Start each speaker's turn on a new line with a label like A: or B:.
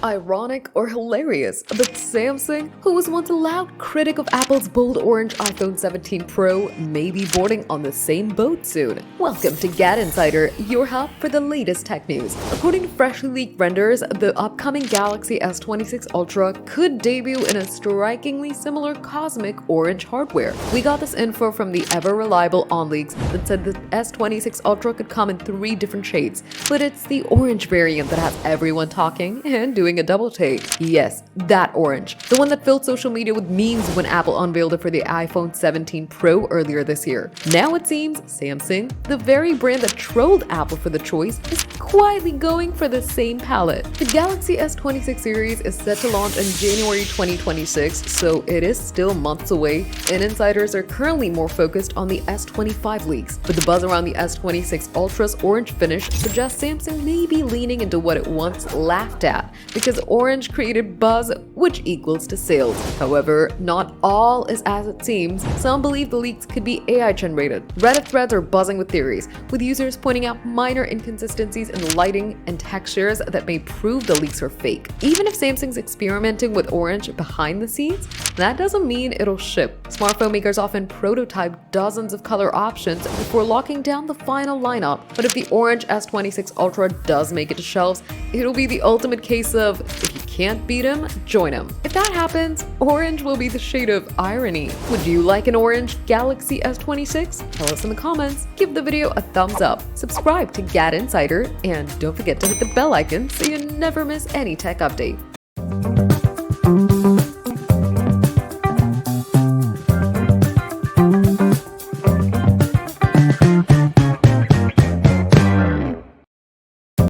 A: ironic or hilarious, but Samsung, who was once a loud critic of Apple's bold orange iPhone 17 Pro, may be boarding on the same boat soon. Welcome to GadInsider, your hub for the latest tech news. According to freshly leaked renders, the upcoming Galaxy S26 Ultra could debut in a strikingly similar cosmic orange hardware. We got this info from the ever-reliable OnLeaks that said the S26 Ultra could come in 3 different shades, but it's the orange variant that has everyone talking and doing a double take. Yes, that orange. The one that filled social media with memes when Apple unveiled it for the iPhone 17 Pro earlier this year. Now it seems Samsung, the very brand that trolled Apple for the choice, is quietly going for the same palette. The Galaxy S26 series is set to launch in January 2026, so it is still months away, and insiders are currently more focused on the S25 leaks. But the buzz around the S26 Ultra's orange finish suggests Samsung may be leaning into what it once laughed at, because orange created buzz, which equals to sales. However, not all is as it seems. Some believe the leaks could be AI generated. Reddit threads are buzzing with theories, with users pointing out minor inconsistencies in lighting and textures that may prove the leaks are fake. Even if Samsung's experimenting with orange behind the scenes, that doesn't mean it'll ship. Smartphone makers often prototype dozens of color options before locking down the final lineup. But if the orange S26 Ultra does make it to shelves, it'll be the ultimate case of if you can't beat him, join him. If that happens, orange will be the shade of irony. Would you like an orange Galaxy S26? Tell us in the comments, give the video a thumbs up, subscribe to GadInsider, and don't forget to hit the bell icon so you never miss any tech update.